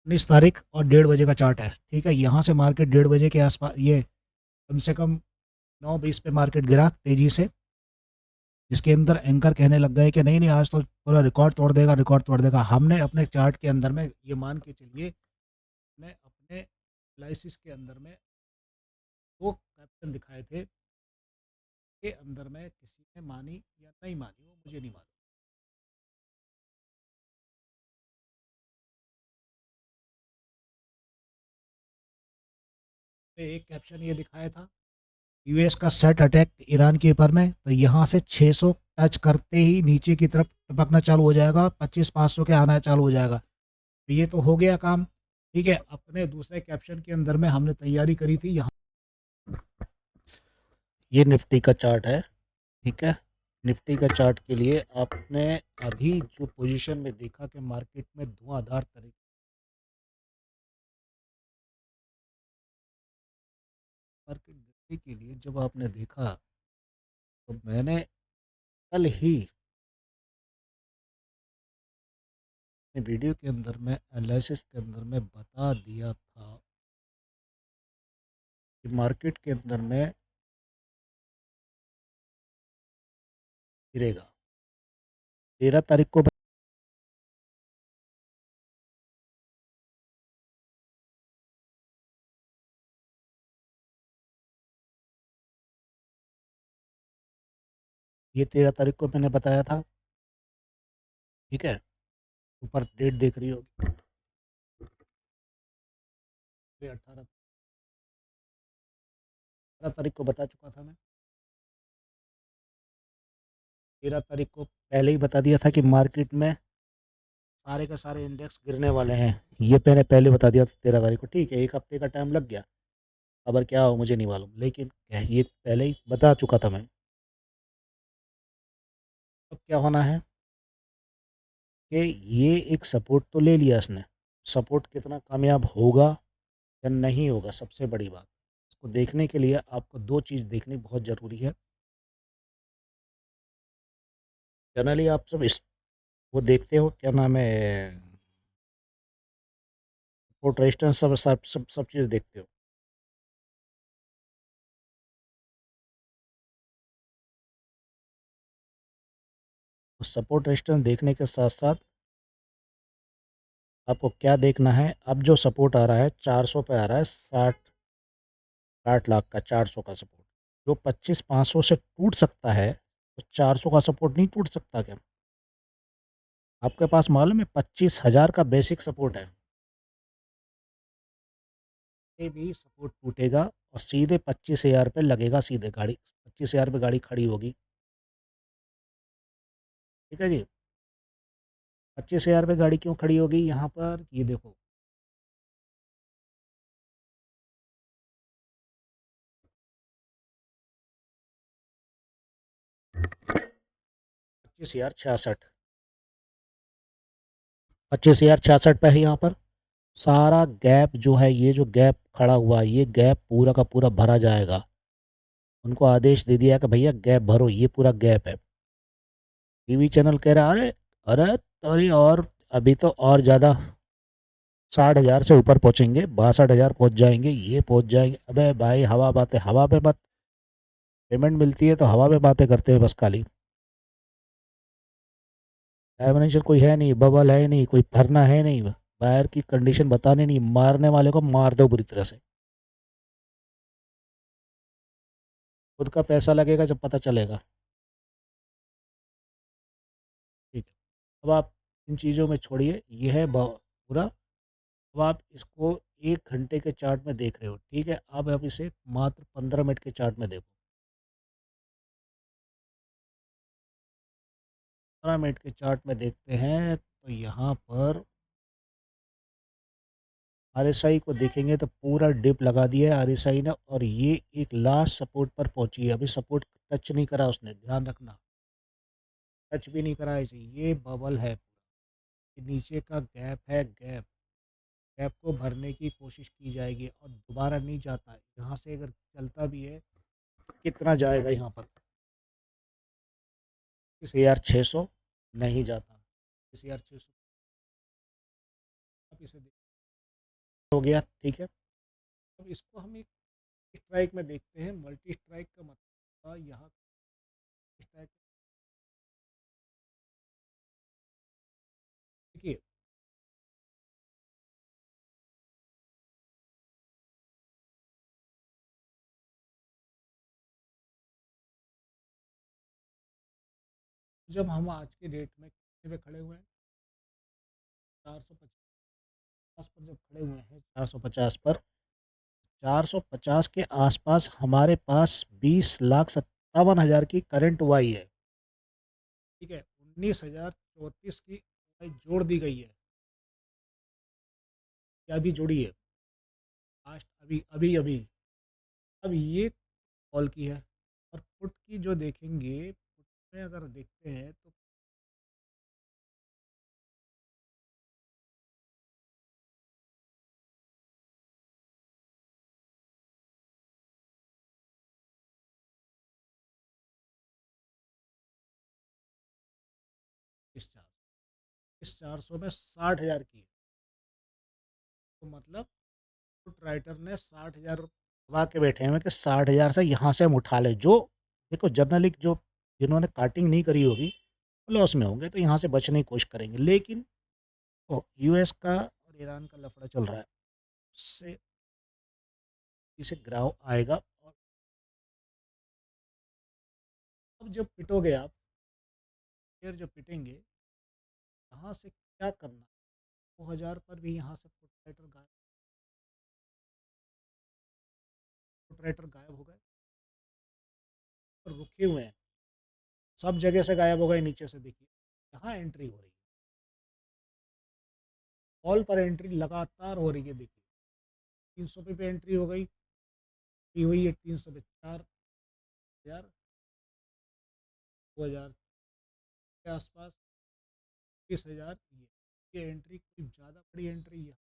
19 तारीख और 1:30 बजे का चार्ट है, ठीक है। यहाँ से मार्केट 1:30 बजे के आसपास ये कम से कम 9:20 पे मार्केट गिरा तेजी से, जिसके अंदर एंकर कहने लग गए कि नहीं नहीं आज तो पूरा रिकॉर्ड तोड़ देगा, रिकॉर्ड तोड़ देगा। हमने अपने चार्ट के अंदर में ये मान के चलिए, हमने अपने एनालिसिस के अंदर में दो कैप्शन दिखाए थे, के अंदर में किसी ने मानी या नहीं मानी वो मुझे नहीं मालूम। एक कैप्शन ये दिखाया था, यूएस का सेट अटैक ईरान के ऊपर में, तो यहाँ से 600 टच करते ही नीचे की तरफ टपकना चालू हो जाएगा, 25-500 के आना चालू हो जाएगा। तो ये तो हो गया काम, ठीक है। अपने दूसरे कैप्शन के अंदर में हमने तैयारी करी थी, यहाँ ये निफ्टी का चार्ट है, ठीक है। निफ्टी का चार्ट के लिए आपने अभी जो पोजीशन में देखा कि मार्केट में धुआंधार तरीके, मार्केट गिरने के लिए जब आपने देखा, तो मैंने कल ही अपने वीडियो के अंदर में एनालिसिस के अंदर में बता दिया था कि मार्केट के अंदर में गिरेगा। 13 तारीख को ये 13 तारीख को मैंने बताया था, ठीक है। ऊपर डेट देख रही होगी, 18 तारीख को बता चुका था मैं। 13 तारीख को पहले ही बता दिया था कि मार्केट में सारे के सारे इंडेक्स गिरने वाले हैं। ये पहले पहले बता दिया था 13 तारीख को, ठीक है। एक हफ्ते का टाइम लग गया, खबर क्या हो मुझे नहीं मालूम, लेकिन ये पहले ही बता चुका था मैं। अब क्या होना है कि ये एक सपोर्ट तो ले लिया इसने, सपोर्ट कितना कामयाब होगा या नहीं होगा, सबसे बड़ी बात इसको देखने के लिए आपको दो चीज़ देखनी बहुत ज़रूरी है। जनरली आप सब इस वो देखते हो, क्या नाम है, सपोर्ट रेजिस्टेंस, सब चीज़ देखते हो। तो सपोर्ट रेजिस्टेंस देखने के साथ साथ आपको क्या देखना है, अब जो सपोर्ट आ रहा है 400 पे आ रहा है, 60 लाख का 400 का सपोर्ट, जो 25-500 से टूट सकता है, तो 400 का सपोर्ट नहीं टूट सकता क्या? आपके पास मालूम है 25,000 का बेसिक सपोर्ट है, ये भी सपोर्ट टूटेगा और सीधे 25,000 पे लगेगा, सीधे गाड़ी 25,000 पे गाड़ी खड़ी होगी, ठीक है जी। 25,000 पे गाड़ी क्यों खड़ी होगी यहाँ पर, ये देखो, 25,066, 25,066 पे है यहाँ पर। सारा गैप जो है, ये जो गैप खड़ा हुआ है, ये गैप पूरा का पूरा भरा जाएगा। उनको आदेश दे दिया कि भैया गैप भरो, ये पूरा गैप है। टीवी चैनल कह रहा है, अरे अरे, अरे और अभी तो और ज़्यादा 60,000 से ऊपर पहुंचेंगे, 62,000 पहुंच जाएंगे, ये पहुंच जाएंगे। अबे भाई हवा बातें, हवा पे मत, पेमेंट मिलती है तो हवा पे बातें करते हैं बस खाली। डायमेंशन कोई है नहीं, बबल है नहीं, कोई भरना है नहीं, बाहर की कंडीशन बताने नहीं, मारने वाले को मार दो बुरी तरह से। खुद का पैसा लगेगा जब पता चलेगा, ठीक है। अब आप इन चीज़ों में छोड़िए, ये है पूरा। अब आप इसको 1 घंटे के चार्ट में देख रहे हो, ठीक है। अब आप इसे मात्र 15 मिनट के चार्ट में देखो। 15 मिनट के चार्ट में देखते हैं तो यहाँ पर आरएसआई को देखेंगे तो पूरा डिप लगा दिया है आरएसआई ने, और ये एक लास्ट सपोर्ट पर पहुंची है। अभी सपोर्ट टच नहीं करा उसने, ध्यान रखना, टच भी नहीं करा इसे, ये बबल है, ये नीचे का गैप है, गैप, गैप को भरने की कोशिश की जाएगी और दोबारा नहीं जाता है यहाँ से। अगर चलता भी है तो कितना जाएगा यहाँ पर, 21,600 नहीं जाता, 21,600। आप इसे देखिए, हो गया, ठीक है। अब इसको हम एक स्ट्राइक में देखते हैं। मल्टी स्ट्राइक का मतलब यहाँ स्ट्राइक, देखिए जब हम आज के डेट में कितने पे खड़े हुए हैं, 450 पर जब खड़े हुए हैं, 450 पर, 450 के आसपास हमारे पास 20,57,000 की करंट वाई है, ठीक है। 19,034 की वाई जोड़ दी गई है, क्या अभी जुड़ी है, लास्ट अभी अभी अभी। अब ये कॉल की है, और पुट की जो देखेंगे, पुट में अगर देखते हैं तो 400 में 60,000 की है। तो मतलब पुट राइटर ने 60,000 दबा के बैठे हैं कि 60,000 से यहाँ से हम उठा लें। जो देखो जनरली जो जिन्होंने काटिंग नहीं करी होगी लॉस में होंगे, तो यहाँ से बचने की कोशिश करेंगे। लेकिन यूएस का और ईरान का लफड़ा चल रहा है, उससे इसे गिराव आएगा। और अब जब पिटोगे आप, फिर जब पिटेंगे, यहाँ से क्या करना, 2,000 पर भी यहाँ से पुट राइटर गायब हो गए और रुके हुए हैं, सब जगह से गायब हो गए। नीचे से देखिए यहाँ एंट्री हो रही है, कॉल पर एंट्री लगातार हो रही है। देखिए 300 पे एंट्री हो गई, ये हुई है 300 पे 4,000, 2,000 के आसपास, 20,000। ये एंट्री कुछ ज़्यादा बड़ी एंट्री है।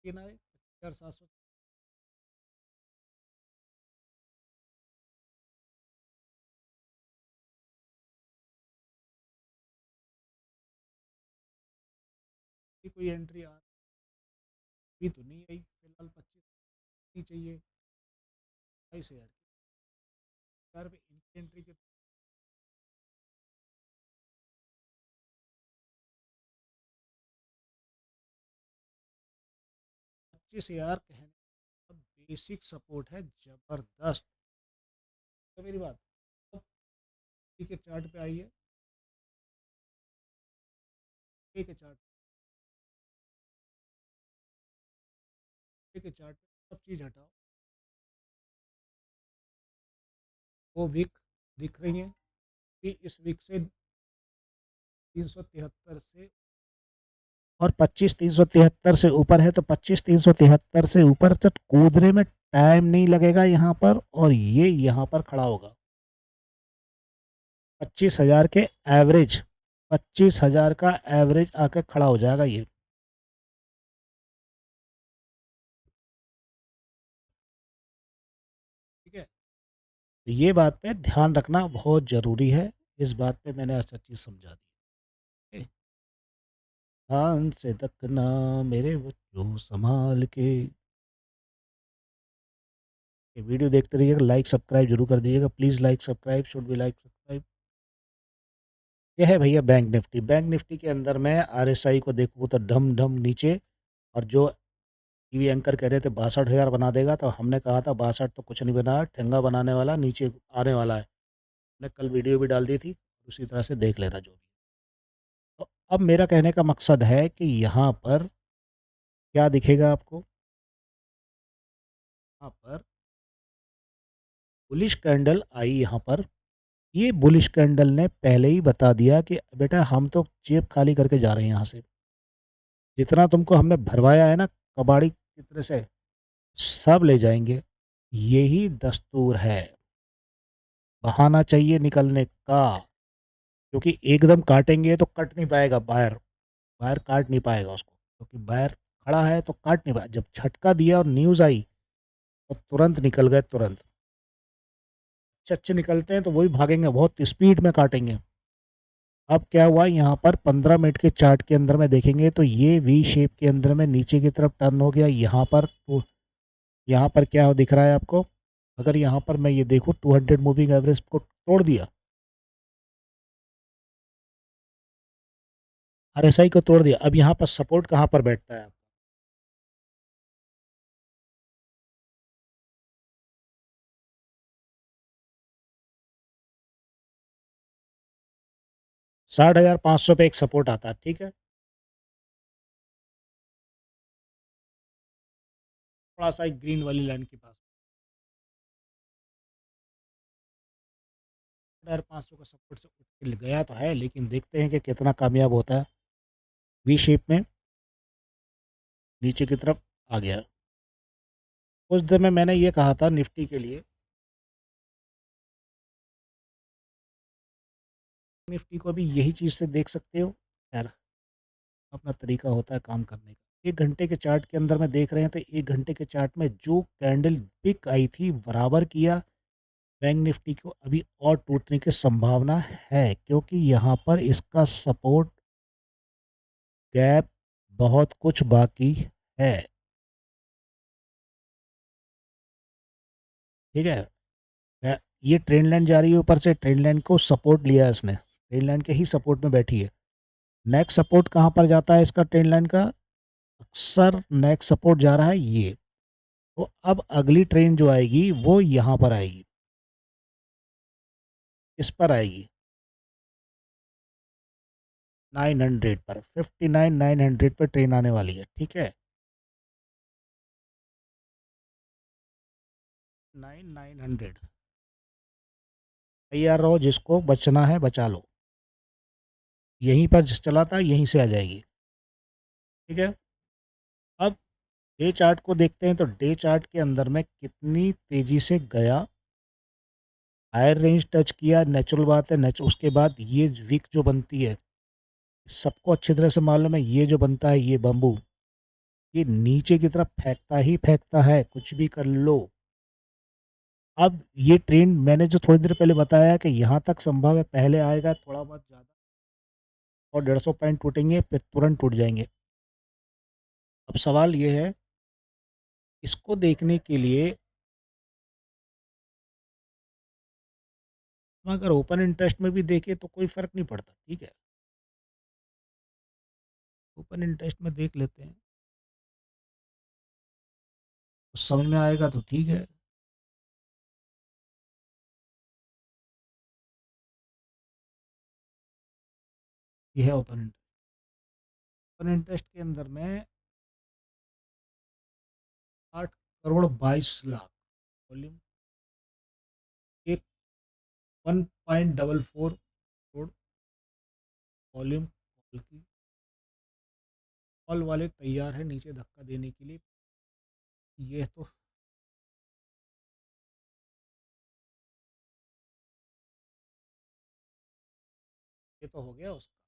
लेकिन आए 4,700 की कोई एंट्री आ भी तो नहीं आई फिलहाल। 25 ही चाहिए, 22,000 पे इनकी एंट्री के 25,000 कहने का बेसिक सपोर्ट है जबरदस्त। तो मेरी बात अब ठीक है, चार्ट पे आइए, ठीक है चार्ट, ठीक है चार्ट पे सब चीज़ हटाओ, वो वीक दिख रही है कि इस वीक से 373 से, और 25,373 से ऊपर है, तो 25,373 से ऊपर तक कूदने में टाइम नहीं लगेगा यहाँ पर, और ये यहाँ पर खड़ा होगा 25,000 के एवरेज, 25,000 का एवरेज आके खड़ा हो जाएगा ये। ठीक है, तो ये बात पे ध्यान रखना बहुत ज़रूरी है। इस बात पे मैंने अच्छा चीज़ समझा दी। ध्यान से तकना मेरे बच्चों संभाल के। ये वीडियो देखते रहिएगा, लाइक सब्सक्राइब जरूर कर दीजिएगा please. Like subscribe should be like subscribe. यह है भैया बैंक निफ्टी। बैंक निफ्टी के अंदर मैं आरएसआई को देखूँ तो ढम ढम नीचे, और जो टीवी एंकर कह रहे थे 62,000 बना देगा, तो हमने कहा था 62 तो कुछ नहीं बना, ठेंगा बनाने वाला नीचे आने वाला है। मैंने कल वीडियो भी डाल दी थी, उसी तरह से देख लेना जो भी। तो अब मेरा कहने का मकसद है कि यहाँ पर क्या दिखेगा आपको, यहाँ पर बुलिश कैंडल आई यहाँ पर। ये बुलिश कैंडल ने पहले ही बता दिया कि बेटा हम तो जेब खाली करके जा रहे हैं यहाँ से, जितना तुमको हमने भरवाया है ना कबाड़ी की तरह से, सब ले जाएंगे। यही दस्तूर है, बहाना चाहिए निकलने का, क्योंकि एकदम काटेंगे तो कट नहीं पाएगा बायर, बायर काट नहीं पाएगा उसको, क्योंकि बायर खड़ा है तो काट नहीं पाया। जब झटका दिया और न्यूज़ आई तो तुरंत निकल गए, तुरंत। अच्छे अच्छे निकलते हैं तो वही भागेंगे, बहुत स्पीड में काटेंगे। अब क्या हुआ यहाँ पर 15 मिनट के चार्ट के अंदर में देखेंगे तो ये वी शेप के अंदर में नीचे की तरफ टर्न हो गया। यहाँ पर तो यहाँ पर क्या दिख रहा है आपको? अगर यहाँ पर मैं ये देखूँ 200 मूविंग एवरेज को तोड़ दिया, आरएसआई को तोड़ दिया। अब यहाँ पर सपोर्ट कहाँ पर बैठता है? 60,500 पे एक सपोर्ट आता है, ठीक है। थोड़ा सा एक ग्रीन वाली लाइन के पास 60,500 का सपोर्ट से उठ के गया तो है, लेकिन देखते हैं कि कितना कामयाब होता है। वी शेप में नीचे की तरफ आ गया। उस दिन में मैंने ये कहा था निफ्टी के लिए, निफ्टी को भी यही चीज़ से देख सकते हो। यार अपना तरीका होता है काम करने का। 1 घंटे के चार्ट के अंदर में देख रहे हैं तो 1 घंटे के चार्ट में जो कैंडल पिक आई थी बराबर किया। बैंक निफ्टी को अभी और टूटने की संभावना है, क्योंकि यहाँ पर इसका सपोर्ट गैप बहुत कुछ बाकी है। ठीक है। ये ट्रेंड लाइन जा रही है ऊपर से, ट्रेंड लाइन को सपोर्ट लिया है इसने, ट्रेंड लाइन के ही सपोर्ट में बैठी है। नेक्स्ट सपोर्ट कहाँ पर जाता है इसका ट्रेंड लाइन का? अक्सर नेक्स्ट सपोर्ट जा रहा है ये। तो अब अगली ट्रेन जो आएगी वो यहाँ पर आएगी। किस पर आएगी? 900 पर, 59,900 पर ट्रेन आने वाली है, ठीक है। 9,900 तैयार रहो, जिसको बचना है बचा लो। यहीं पर जिस चला था यहीं से आ जाएगी, ठीक है। अब डे चार्ट को देखते हैं तो डे चार्ट के अंदर में कितनी तेजी से गया, हायर रेंज टच किया, नेचुरल बात है। उसके बाद ये वीक जो बनती है, सबको अच्छी तरह से मालूम है, ये जो बनता है ये बम्बू, ये नीचे की तरफ फेंकता ही फेंकता है, कुछ भी कर लो। अब ये ट्रेंड मैंने जो थोड़ी देर पहले बताया कि यहाँ तक संभव है, पहले आएगा थोड़ा बहुत ज़्यादा और 150 पॉइंट टूटेंगे, फिर तुरंत टूट जाएंगे। अब सवाल ये है, इसको देखने के लिए हम अगर ओपन इंटरेस्ट में भी देखें तो कोई फ़र्क नहीं पड़ता, ठीक है। ओपन इंटरेस्ट में देख लेते हैं तो समझ में आएगा, तो ठीक है। ये है ओपन इंटरेस्ट। ओपन इंटरेस्ट के अंदर में 8 करोड़ 22 लाख वॉल्यूम, एक 1.44 करोड़ वॉल्यूम कॉल की। कॉल वाले तैयार है नीचे धक्का देने के लिए। ये तो ये तो हो गया उसका।